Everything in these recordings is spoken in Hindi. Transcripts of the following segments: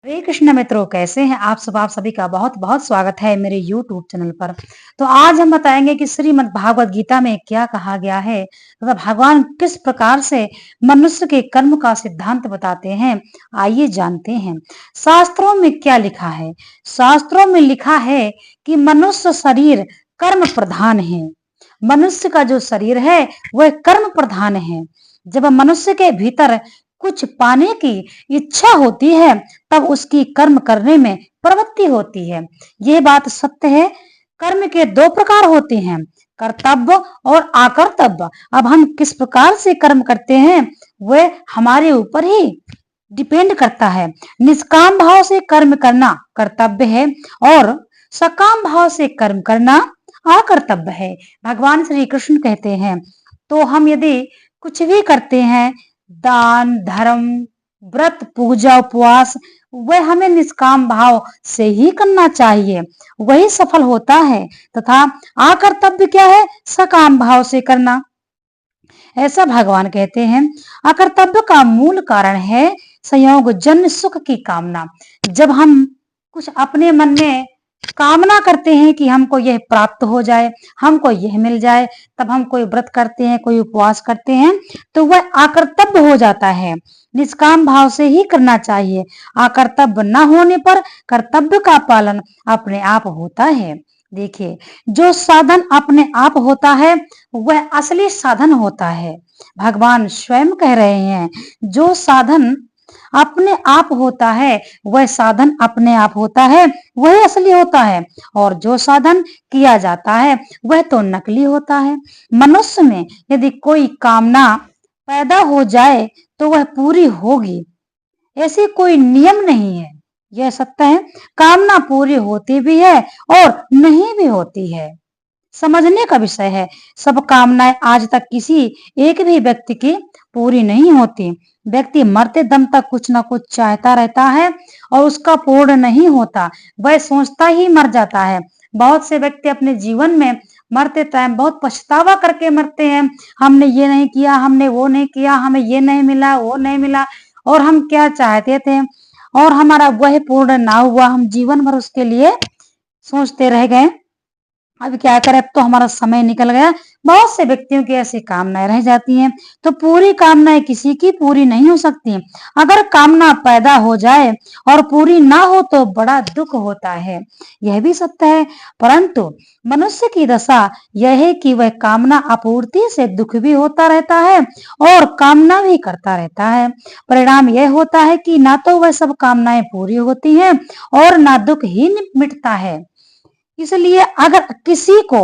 हरे कृष्ण मित्रों, कैसे हैं आप सभी का बहुत बहुत स्वागत है मेरे YouTube चैनल पर। तो आज हम बताएंगे कि श्रीमद् भागवत गीता में क्या कहा गया है तथा भगवान किस प्रकार से मनुष्य के कर्म का सिद्धांत बताते हैं। आइए जानते हैं शास्त्रों में क्या लिखा है। शास्त्रों में लिखा है कि मनुष्य शरीर कर्म प्रधान है। मनुष्य का जो शरीर है वह कर्म प्रधान है। जब मनुष्य के भीतर कुछ पाने की इच्छा होती है तब उसकी कर्म करने में प्रवृत्ति होती है। यह बात सत्य है। कर्म के दो प्रकार होते हैं, कर्तव्य और अकर्तव्य। अब हम किस प्रकार से कर्म करते हैं वह हमारे ऊपर ही डिपेंड करता है। निष्काम भाव से कर्म करना कर्तव्य है और सकाम भाव से कर्म करना अकर्तव्य है। भगवान श्री कृष्ण कहते हैं तो हम यदि कुछ भी करते हैं, दान धर्म व्रत पूजा उपवास, वह हमें निष्काम भाव से ही करना चाहिए, वही सफल होता है। तथा अकर्तव्य क्या है? सकाम भाव से करना। ऐसा भगवान कहते हैं। अकर्तव्य का मूल कारण है संयोग जन्य सुख की कामना। जब हम कुछ अपने मन में कामना करते हैं कि हमको यह प्राप्त हो जाए, हमको यह मिल जाए, तब हम कोई व्रत करते हैं, कोई उपवास करते हैं, तो वह अकर्तव्य हो जाता है। निष्काम भाव से ही करना चाहिए। अकर्तव्य न होने पर कर्तव्य का पालन अपने आप होता है। देखिए, जो साधन अपने आप होता है वह असली साधन होता है। भगवान स्वयं कह रहे हैं, जो साधन अपने आप होता है वह साधन अपने आप होता है, वही असली होता है। और जो साधन किया जाता है वह तो नकली होता है। मनुष्य में यदि कोई कामना पैदा हो जाए तो वह पूरी होगी, ऐसी कोई नियम नहीं है। यह सत्य है। कामना पूरी होती भी है और नहीं भी होती है, समझने का विषय है। सब कामनाएं आज तक किसी एक भी व्यक्ति की पूरी नहीं होती। व्यक्ति मरते दम तक कुछ ना कुछ चाहता रहता है और उसका पूर्ण नहीं होता, वह सोचता ही मर जाता है। बहुत से व्यक्ति अपने जीवन में मरते टाइम बहुत पछतावा करके मरते हैं, हमने ये नहीं किया, हमने वो नहीं किया, हमें ये नहीं मिला, वो नहीं मिला, और हम क्या चाहते थे और हमारा वह पूर्ण ना हुआ, हम जीवन भर उसके लिए सोचते रह गए। अब क्या करें, अब तो हमारा समय निकल गया। बहुत से व्यक्तियों की ऐसी कामनाएं रह जाती हैं। तो पूरी कामनाएं किसी की पूरी नहीं हो सकती। अगर कामना पैदा हो जाए और पूरी ना हो तो बड़ा दुख होता है, यह भी सत्य है। परंतु मनुष्य की दशा यह है कि वह कामना आपूर्ति से दुख भी होता रहता है और कामना भी करता रहता है। परिणाम यह होता है कि ना तो वह सब कामनाएं पूरी होती हैं और ना दुख ही मिटता है। इसलिए अगर किसी को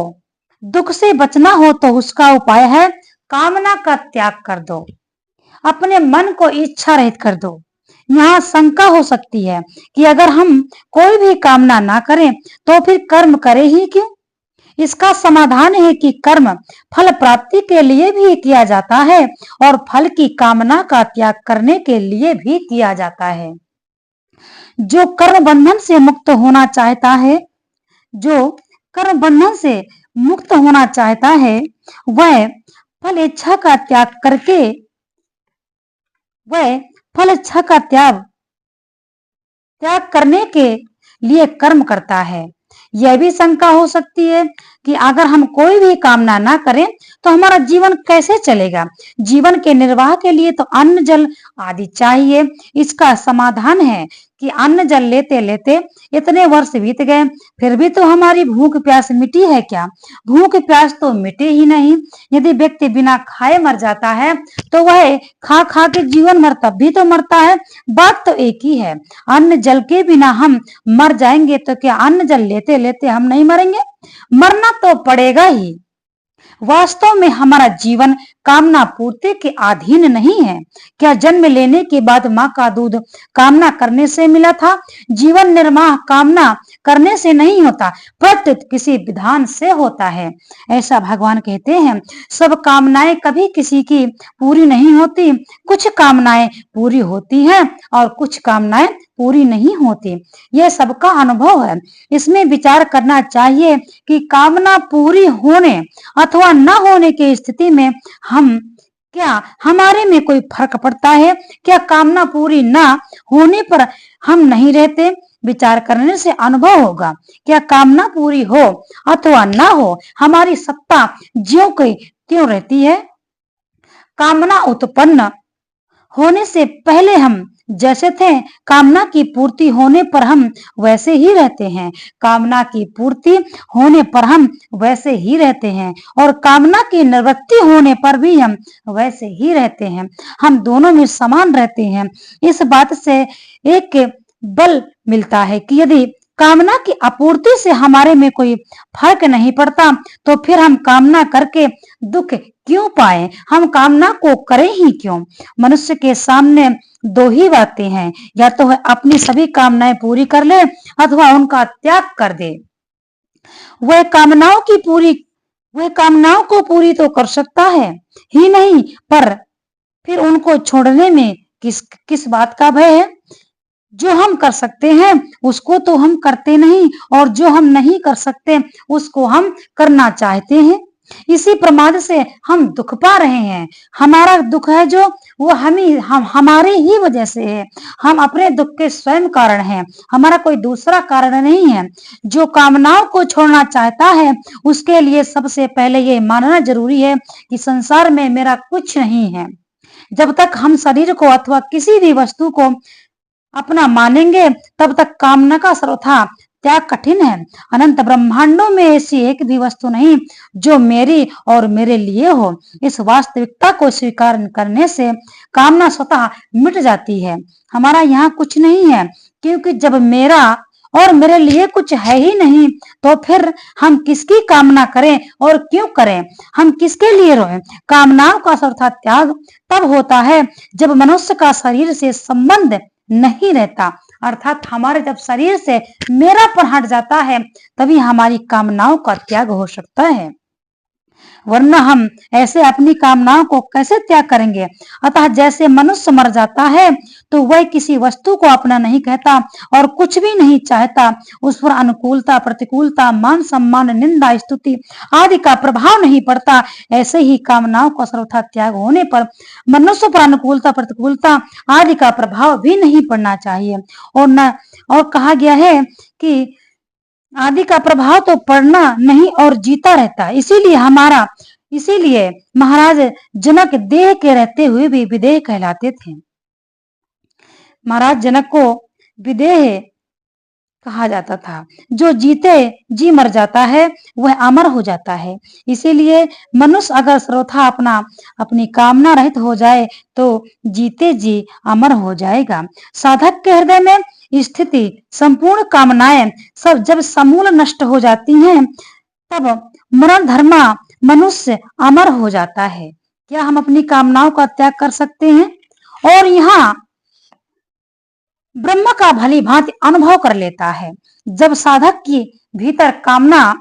दुख से बचना हो तो उसका उपाय है कामना का त्याग कर दो, अपने मन को इच्छा रहित कर दो। यहाँ शंका हो सकती है कि अगर हम कोई भी कामना ना करें तो फिर कर्म करें ही क्यों? इसका समाधान है कि कर्म फल प्राप्ति के लिए भी किया जाता है और फल की कामना का त्याग करने के लिए भी किया जाता है। जो कर्म बंधन से मुक्त होना चाहता है, जो कर्म बंधन से मुक्त होना चाहता है, वह फल इच्छा का त्याग करके वह फल इच्छा का त्याग त्याग करने के लिए कर्म करता है। यह भी शंका हो सकती है कि अगर हम कोई भी कामना ना करें तो हमारा जीवन कैसे चलेगा? जीवन के निर्वाह के लिए तो अन्न जल आदि चाहिए। इसका समाधान है कि अन्न जल लेते लेते इतने वर्ष बीत गए, फिर भी तो हमारी भूख प्यास मिटी है क्या? भूख प्यास तो मिटे ही नहीं। यदि व्यक्ति बिना खाए मर जाता है तो वह खा खा के जीवन भर तब भी तो मरता है। बात तो एक ही है। अन्न जल के बिना हम मर जाएंगे तो क्या अन्न जल लेते लेते हम नहीं मरेंगे? मरना तो पड़ेगा ही। वास्तव में हमारा जीवन कामना पूर्ति के अधीन नहीं है। क्या जन्म लेने के बाद माँ का दूध कामना करने से मिला था? जीवन निर्वाह कामना करने से नहीं होता, प्रत्युत किसी विधान से होता है। ऐसा भगवान कहते हैं। सब कामनाएं कभी किसी की पूरी नहीं होती। कुछ कामनाएं पूरी होती हैं और कुछ कामनाएं पूरी नहीं होती। यह सबका अनुभव है। इसमें विचार करना चाहिए कि कामना पूरी होने अथवा न होने की स्थिति में हम क्या हमारे में कोई फर्क पड़ता है? क्या कामना पूरी ना होने पर हम नहीं रहते? विचार करने से अनुभव होगा। क्या कामना पूरी हो अथवा ना हो, हमारी सत्ता ज्यों की त्यों रहती है। कामना उत्पन्न होने से पहले हम जैसे थे, कामना की पूर्ति होने पर हम वैसे ही रहते हैं। कामना की पूर्ति होने पर हम वैसे ही रहते हैं और कामना की निवृत्ति होने पर भी हम वैसे ही रहते हैं। हम दोनों में समान रहते हैं। इस बात से एक बल मिलता है कि यदि कामना की आपूर्ति से हमारे में कोई फर्क नहीं पड़ता, तो फिर हम कामना करके दुख क्यों पाए? हम कामना को करें ही क्यों? मनुष्य के सामने दो ही बातें हैं, या तो वह अपनी सभी कामनाएं पूरी कर ले अथवा उनका त्याग कर दे। वह कामनाओं की पूरी वह कामनाओं को पूरी तो कर सकता है ही नहीं, पर फिर उनको छोड़ने में किस किस बात का भय है? जो हम कर सकते हैं उसको तो हम करते नहीं, और जो हम नहीं कर सकते उसको हम करना चाहते हैं। इसी प्रमाद से हम दुख पा रहे हैं। हमारा दुख है जो, वो हमारे ही वजह से है। हम अपने दुख के स्वयं कारण हैं, हमारा कोई दूसरा कारण नहीं है। जो कामनाओं को छोड़ना चाहता है उसके लिए सबसे पहले ये मानना जरूरी है कि संसार में मेरा कुछ नहीं है। जब तक हम शरीर को अथवा किसी भी वस्तु को अपना मानेंगे, तब तक कामना का सर्वथा त्याग कठिन है। अनंत ब्रह्मांडों में ऐसी एक भी वस्तु नहीं जो मेरी और मेरे लिए हो। इस वास्तविकता को स्वीकार करने से कामना स्वतः मिट जाती है। हमारा यहाँ कुछ नहीं है, क्योंकि जब मेरा और मेरे लिए कुछ है ही नहीं, तो फिर हम किसकी कामना करें और क्यों करें? हम किसके लिए रोएं? कामनाओं का सर्वथा त्याग तब होता है जब मनुष्य का शरीर से संबंध नहीं रहता, अर्थात हमारे जब शरीर से मेरापन हट जाता है, तभी हमारी कामनाओं का त्याग हो सकता है। वरना हम ऐसे अपनी कामनाओं को कैसे त्याग करेंगे? अतः जैसे मनुष्य मर जाता है तो वह किसी वस्तु को अपना नहीं कहता और कुछ भी नहीं चाहता, उस पर अनुकूलता, प्रतिकूलता, मान सम्मान, निंदा, स्तुति आदि का प्रभाव नहीं पड़ता। ऐसे ही कामनाओं का सर्वथा त्याग होने पर मनुष्य पर अनुकूलता, प्रतिकूलता आदि का प्रभाव भी नहीं पड़ना चाहिए। और कहा गया है कि आदि का प्रभाव तो पड़ना नहीं और जीता रहता। इसीलिए महाराज जनक देह के रहते हुए भी विदेह कहलाते थे। महाराज जनक को विदेह कहा जाता था। जो जीते जी मर जाता है वह अमर हो जाता है। इसीलिए मनुष्य अगर सर्वथा अपनी कामना रहित हो जाए तो जीते जी अमर हो जाएगा। साधक के हृदय में स्थिति संपूर्ण कामनाएं सब जब समूल नष्ट हो जाती हैं, तब मरण धर्मा मनुष्य अमर हो जाता है। क्या हम अपनी कामनाओं का त्याग कर सकते हैं? और यहाँ ब्रह्म का भली भांति अनुभव कर लेता है। जब साधक की भीतर कामना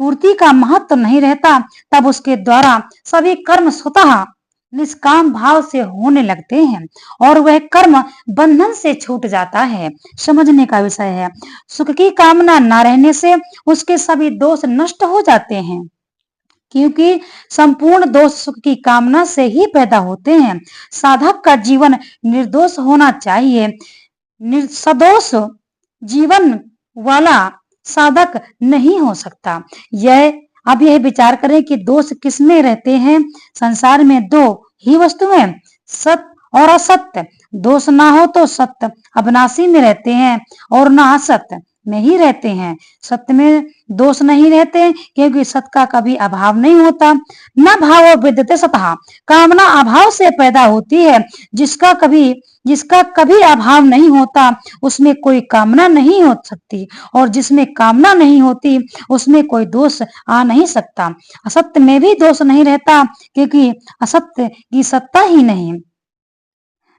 पूर्ति का महत्व नहीं रहता, तब उसके द्वारा सभी कर्म स्वतः निष्काम भाव से होने लगते हैं और वह कर्म बंधन से छूट जाता है। समझने का विषय है। सुख की कामना न रहने से उसके सभी दोष नष्ट हो जाते हैं, क्योंकि संपूर्ण दोष सुख की कामना से ही पैदा होते हैं। साधक का जीवन निर्दोष होना चाहिए। सदोष जीवन वाला साधक नहीं हो सकता। अब यह विचार करें कि दोष किसमें रहते हैं। संसार में दो ही वस्तुएं, सत्य और असत्य। दोष ना हो तो सत्य अविनाशी में रहते हैं और ना असत्य में ही रहते हैं। सत्य में दोष नहीं रहते, क्योंकि सत्य का कभी अभाव नहीं होता। न भावो विद्यते सतः, कामना अभाव से पैदा होती है। जिसका कभी अभाव नहीं होता उसमें कोई कामना नहीं हो सकती, और जिसमें कामना नहीं होती उसमें कोई दोष आ नहीं सकता। असत्य में भी दोष नहीं रहता, क्योंकि असत्य की सत्ता ही नहीं।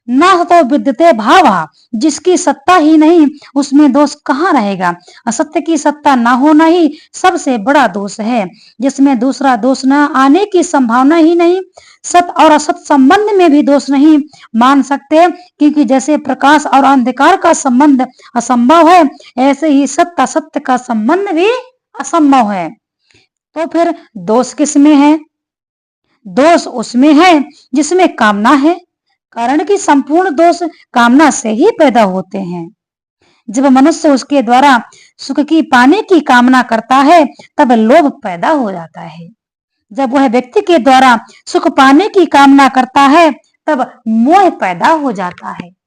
न तो विद्यते भाव, जिसकी सत्ता ही नहीं उसमें दोष कहाँ रहेगा। असत्य की सत्ता न होना ही सबसे बड़ा दोष है, जिसमें दूसरा दोष न आने की संभावना ही नहीं। सत्य और असत संबंध में भी दोष नहीं मान सकते, क्योंकि जैसे प्रकाश और अंधकार का संबंध असंभव है, ऐसे ही सत्य असत्य का संबंध भी असंभव है। तो फिर दोष किसमें है? दोष उसमें है जिसमें कामना है, कारण कि संपूर्ण दोष कामना से ही पैदा होते हैं। जब मनुष्य उसके द्वारा सुख की पाने की कामना करता है, तब लोभ पैदा हो जाता है। जब वह व्यक्ति के द्वारा सुख पाने की कामना करता है, तब मोह पैदा हो जाता है।